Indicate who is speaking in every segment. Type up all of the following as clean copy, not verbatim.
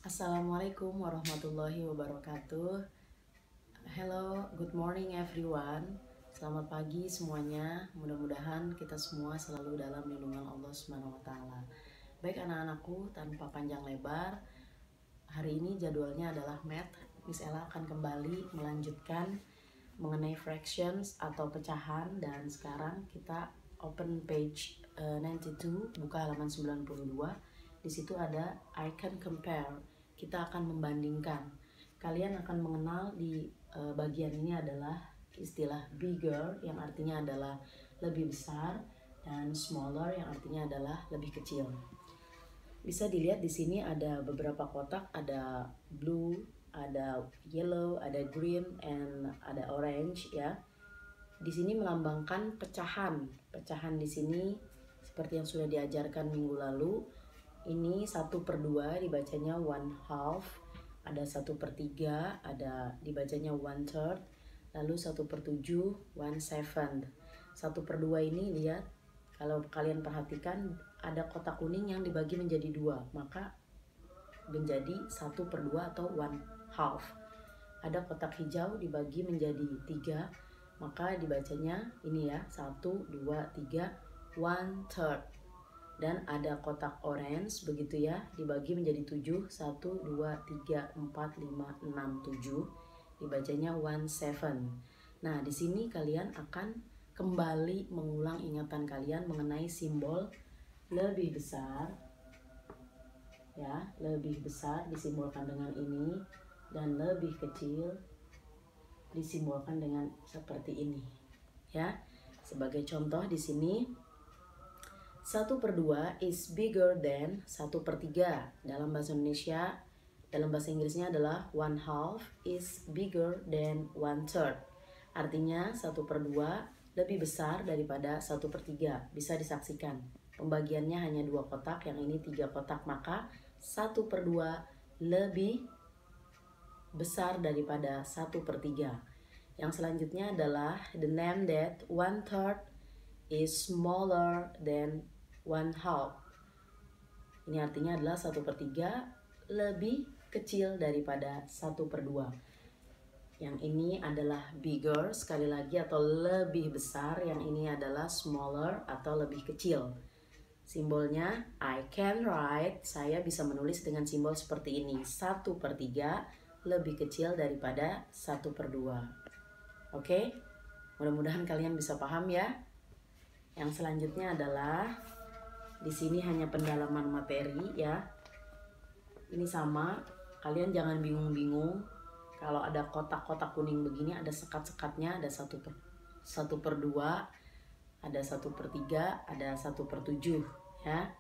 Speaker 1: Assalamualaikum warahmatullahi wabarakatuh. Hello, good morning everyone. Selamat pagi semuanya. Mudah-mudahan kita semua selalu dalam lindungan Allah Subhanahu wa taala. Baik anak-anakku, tanpa panjang lebar, hari ini jadwalnya adalah math. Miss Ella akan kembali melanjutkan mengenai fractions atau pecahan, dan sekarang kita open page 92, buka halaman 92. Di situ ada I can compare. Kita akan membandingkan. Kalian akan mengenal di bagian ini adalah istilah bigger yang artinya adalah lebih besar, dan smaller yang artinya adalah lebih kecil. Bisa dilihat di sini ada beberapa kotak, ada blue, ada yellow, ada green, and ada orange ya. Di sini melambangkan pecahan. Pecahan di sini seperti yang sudah diajarkan minggu lalu. Ini 1/2 dibacanya 1/2, ada 1/3, ada dibacanya 1/3, lalu 1/7, 1/7. 1/2 ini lihat, kalau kalian perhatikan ada kotak kuning yang dibagi menjadi 2, maka menjadi 1/2 atau 1/2. Ada kotak hijau dibagi menjadi 3, maka dibacanya ini ya, 1, 2, 3, 1/3. Dan ada kotak orange begitu ya, dibagi menjadi 7, 1, 2, 3, 4, 5, 6, 7, dibacanya 1/7. Nah, di sini kalian akan kembali mengulang ingatan kalian mengenai simbol lebih besar ya. Lebih besar disimbolkan dengan ini, dan lebih kecil disimbolkan dengan seperti ini ya. Sebagai contoh di sini 1/2 is bigger than 1/3. Dalam bahasa Indonesia, dalam bahasa Inggrisnya adalah 1/2 is bigger than 1/3. Artinya 1/2 lebih besar daripada 1/3. Bisa disaksikan, pembagiannya hanya 2 kotak, yang ini 3 kotak, maka 1/2 lebih besar daripada 1/3. Yang selanjutnya adalah the name that 1/3 is smaller than 1/2. Ini artinya adalah 1/3 lebih kecil daripada 1/2. Yang ini adalah bigger sekali lagi atau lebih besar, yang ini adalah smaller atau lebih kecil. Simbolnya I can write, saya bisa menulis dengan simbol seperti ini, 1/3 lebih kecil daripada 1/2. Oke, mudah-mudahan kalian bisa paham ya. Yang selanjutnya adalah di sini hanya pendalaman materi ya. Ini sama, kalian jangan bingung-bingung. Kalau ada kotak-kotak kuning begini, ada sekat-sekatnya, ada 1/2, ada 1/3, ada 1/7 ya.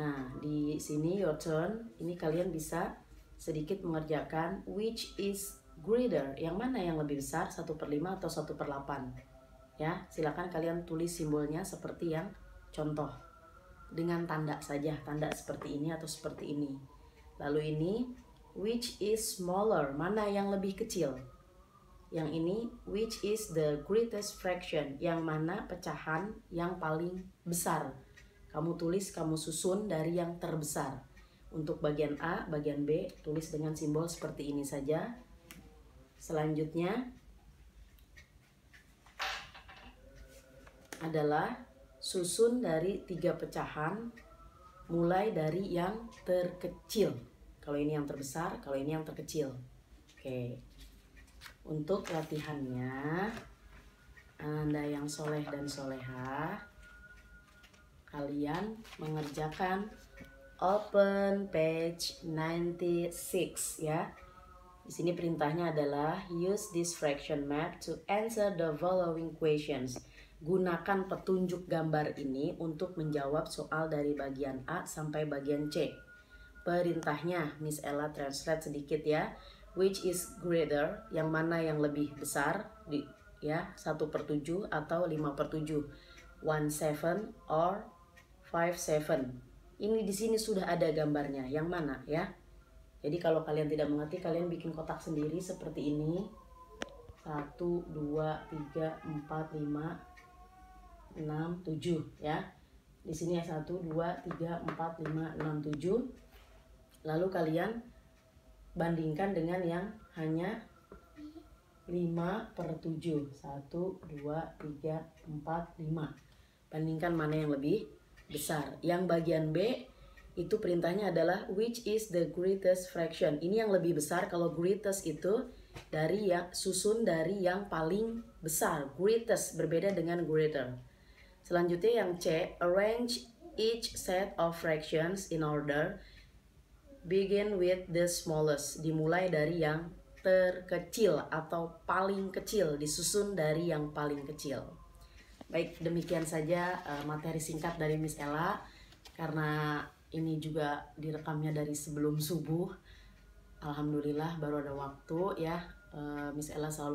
Speaker 1: Nah, di sini your turn. Ini kalian bisa sedikit mengerjakan which is greater, yang mana yang lebih besar, 1/5 atau 1/8 ya. Silakan kalian tulis simbolnya seperti yang contoh, dengan tanda saja, tanda seperti ini atau seperti ini. Lalu ini which is smaller, mana yang lebih kecil. Yang ini which is the greatest fraction, yang mana pecahan yang paling besar. Kamu tulis, kamu susun dari yang terbesar. Untuk bagian A, bagian B, tulis dengan simbol seperti ini saja. Selanjutnya adalah susun dari 3 pecahan, mulai dari yang terkecil. Kalau ini yang terbesar, kalau ini yang terkecil. Oke. Untuk latihannya, Anda yang soleh dan soleha, kalian mengerjakan open page 96 ya. Di sini perintahnya adalah use this fraction map to answer the following questions. Gunakan petunjuk gambar ini untuk menjawab soal dari bagian A sampai bagian C. Perintahnya Miss Ella translate sedikit ya. Which is greater, yang mana yang lebih besar ya, 1/7 atau 5/7, 1/7 or 5/7. Ini di sini sudah ada gambarnya, yang mana ya. Jadi kalau kalian tidak mengerti, kalian bikin kotak sendiri seperti ini. 1, 2, 3, 4, 5, 6, 7 ya. Di sini ya 1, 2, 3, 4, 5, 6, 7. Lalu kalian bandingkan dengan yang hanya 5/7. 1, 2, 3, 4, 5. Bandingkan mana yang lebih besar. Yang bagian B itu perintahnya adalah which is the greatest fraction. Ini yang lebih besar. Kalau greatest itu dari yang susun dari yang paling besar. Greatest berbeda dengan greater. Selanjutnya yang C, arrange each set of fractions in order. Begin with the smallest. Dimulai dari yang terkecil atau paling kecil, disusun dari yang paling kecil. Baik, demikian saja materi singkat dari Miss Ella. Karena ini juga direkamnya dari sebelum subuh. Alhamdulillah baru ada waktu ya. Miss Ella selalu